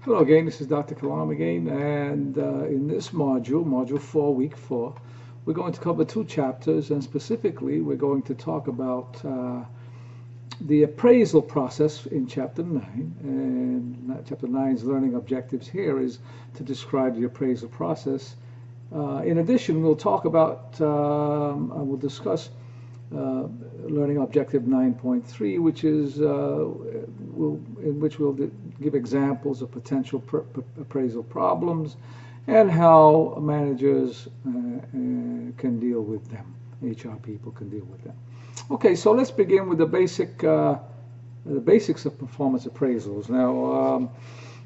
Hello again, this is Dr. Kalam again, and in this module, Module 4, Week 4, we're going to cover two chapters, and specifically we're going to talk about the appraisal process in Chapter 9, and Chapter 9's learning objectives here is to describe the appraisal process. In addition, we'll talk about, we'll discuss learning objective 9.3, which is in which we'll give examples of potential appraisal problems and how managers can deal with them. HR people can deal with them. Okay, so let's begin with the basics of performance appraisals. Now,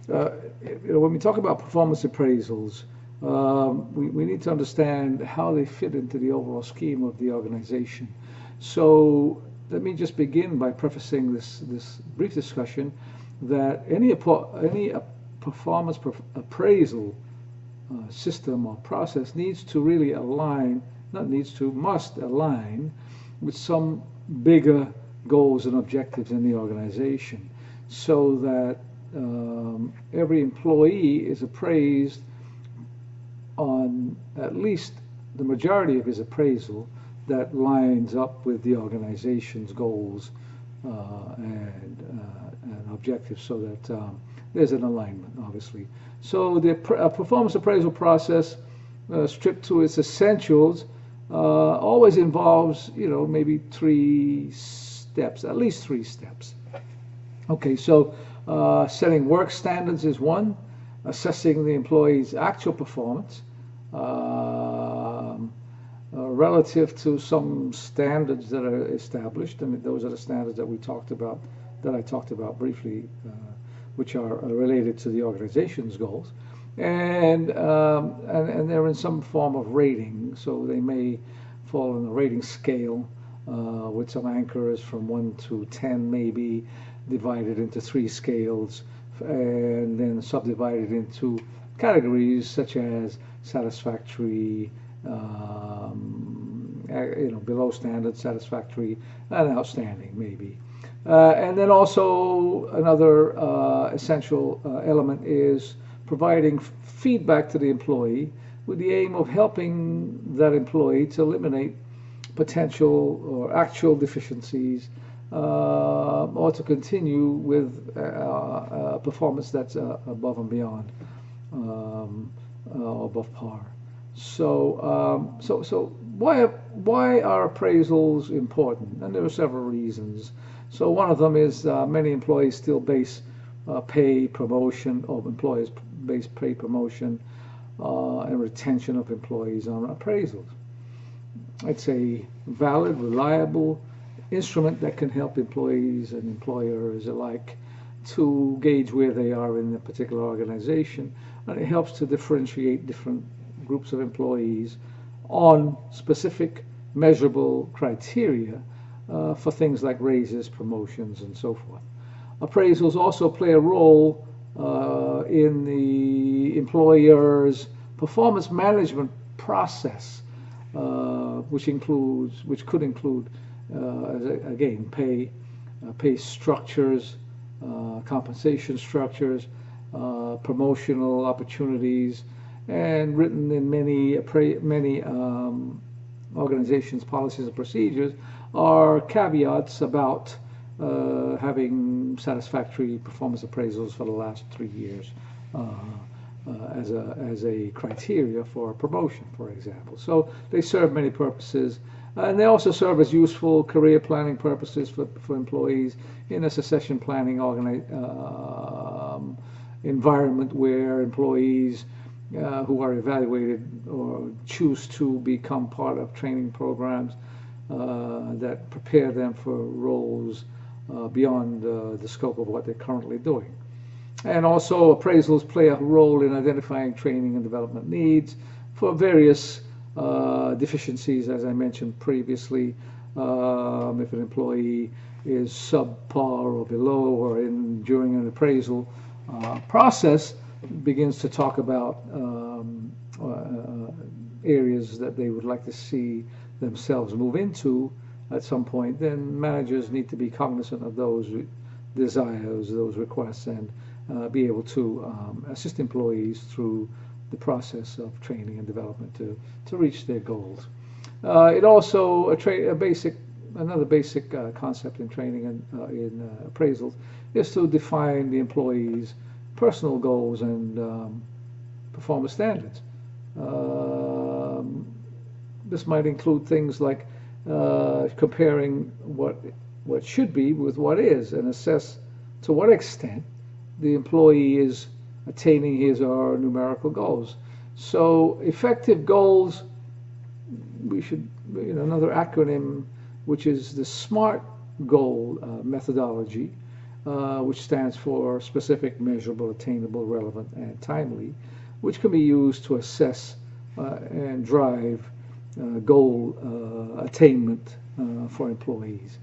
when we talk about performance appraisals, we need to understand how they fit into the overall scheme of the organization. So let me just begin by prefacing this brief discussion that any performance appraisal system or process needs to really align, must align with some bigger goals and objectives in the organization, so that every employee is appraised on at least the majority of his appraisal that lines up with the organization's goals and objectives, so that there's an alignment, obviously. So the performance appraisal process, stripped to its essentials, always involves, maybe 3 steps, at least 3 steps. Okay, so setting work standards is one, assessing the employee's actual performance, relative to some standards that are established. I mean, those are the standards that I talked about briefly, which are related to the organization's goals, and they're in some form of rating, so they may fall in a rating scale with some anchors from 1 to 10, maybe divided into 3 scales, and then subdivided into categories such as satisfactory, below standard, satisfactory, and outstanding, maybe. And then also another essential element is providing feedback to the employee with the aim of helping that employee to eliminate potential or actual deficiencies, or to continue with performance that's above and beyond, above par. So, why are appraisals important? And there are several reasons. So one of them is many employees still base pay promotion, or employers base pay promotion and retention of employees on appraisals. It's a valid, reliable instrument that can help employees and employers alike to gauge where they are in a particular organization, and it helps to differentiate different groups of employees on specific measurable criteria for things like raises, promotions, and so forth. Appraisals also play a role in the employer's performance management process, which could include, again, pay structures, compensation structures, promotional opportunities, and written in many organizations' policies and procedures are caveats about having satisfactory performance appraisals for the last 3 years as a criteria for promotion, for example. So they serve many purposes, and they also serve as useful career planning purposes for employees in a succession planning environment where employees who are evaluated or choose to become part of training programs that prepare them for roles beyond the scope of what they're currently doing. And also appraisals play a role in identifying training and development needs for various deficiencies, as I mentioned previously. If an employee is subpar or below, or during an appraisal process begins to talk about areas that they would like to see themselves move into at some point, then managers need to be cognizant of those desires, those requests, and be able to assist employees through the process of training and development to reach their goals. It also another basic concept in training and in appraisals is to define the employees' personal goals and performance standards. This might include things like comparing what should be with what is, and assess to what extent the employee is attaining his or her numerical goals. So effective goals, we should, another acronym, which is the SMART goal methodology, which stands for specific, measurable, attainable, relevant, and timely, which can be used to assess and drive goal attainment for employees.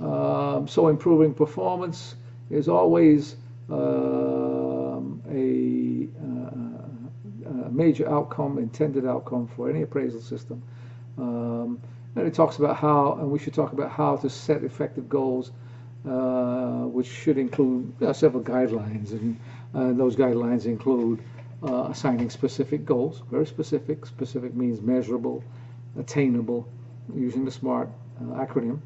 So improving performance is always a major outcome, intended outcome for any appraisal system. And it talks about how, and we should talk about how to set effective goals, which should include several guidelines, and those guidelines include assigning specific goals, very specific. Specific means measurable, attainable, using the SMART acronym.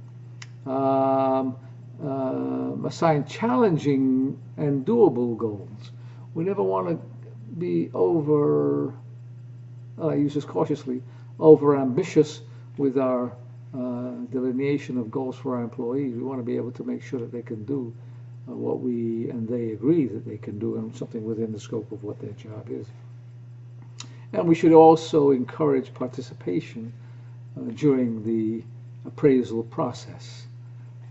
Assign challenging and doable goals. We never want to be I use this cautiously, over ambitious with our delineation of goals for our employees. We want to be able to make sure that they can do what we and they agree that they can do, and something within the scope of what their job is. And we should also encourage participation during the appraisal process.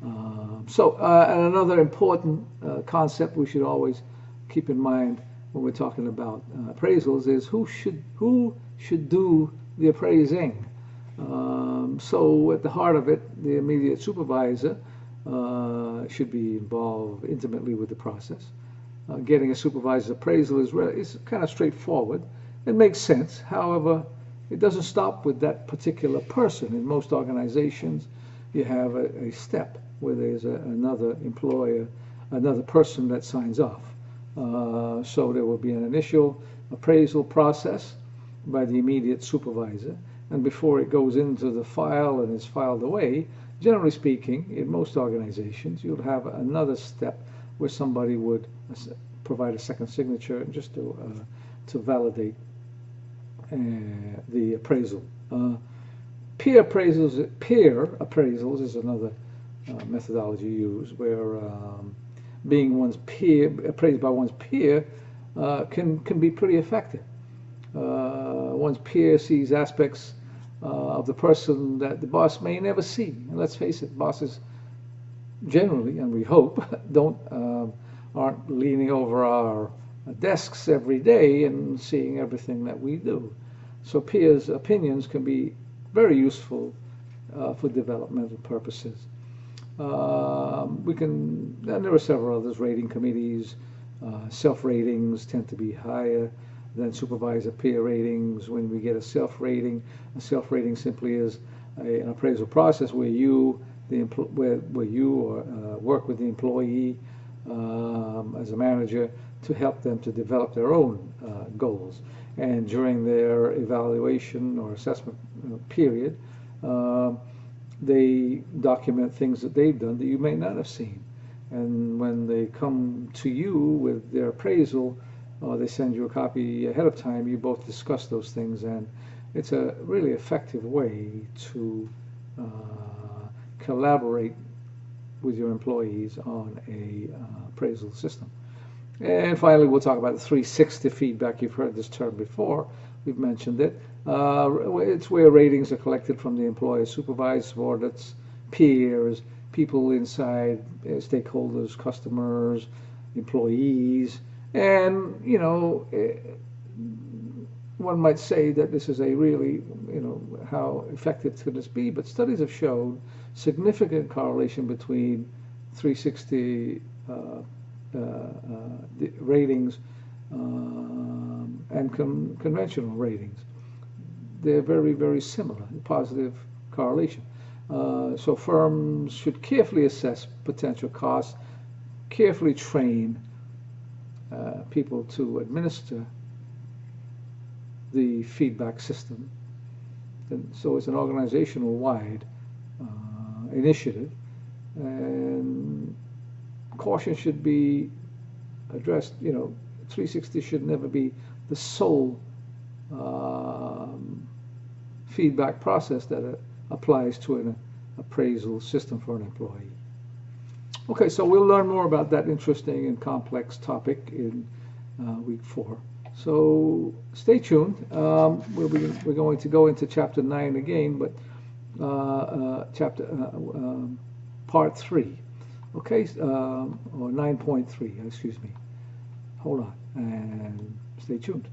And another important concept we should always keep in mind when we're talking about appraisals is who should do the appraising. So at the heart of it, the immediate supervisor should be involved intimately with the process. Getting a supervisor's appraisal is kind of straightforward. It makes sense. However, it doesn't stop with that particular person. In most organizations, you have a step where there's another employer, another person that signs off. So there will be an initial appraisal process by the immediate supervisor, and before it goes into the file and is filed away, generally speaking, in most organizations, you'll have another step where somebody would provide a second signature just to validate the appraisal. Peer appraisals is another methodology used, where being appraised by one's peer can be pretty effective. One's peer sees aspects of the person that the boss may never see. And let's face it, bosses generally, and we hope, aren't leaning over our desks every day and seeing everything that we do. So peers' opinions can be very useful for developmental purposes. And there are several others, rating committees, self-ratings tend to be higher than supervisor peer ratings. When we get a self-rating simply is an appraisal process where you work with the employee as a manager to help them to develop their own goals. And during their evaluation or assessment period, they document things that they've done that you may not have seen. And when they come to you with their appraisal, they send you a copy ahead of time. You both discuss those things, and it's a really effective way to collaborate with your employees on a appraisal system. And finally, we'll talk about the 360 feedback. You've heard this term before. We've mentioned it. It's where ratings are collected from the employer, supervisors, subordinates, peers, people inside, stakeholders, customers, employees. And, one might say that this is a really, how effective could this be? But studies have shown significant correlation between 360 ratings and conventional ratings. They're very, very similar, positive correlation. So firms should carefully assess potential costs, carefully train people to administer the feedback system. And so it's an organizational-wide initiative, and caution should be addressed. 360 should never be the sole feedback process that applies to an appraisal system for an employee. Okay, so we'll learn more about that interesting and complex topic in week 4. So stay tuned. We're going to go into chapter 9 again, but part 3. Okay, or 9.3, excuse me. Hold on and stay tuned.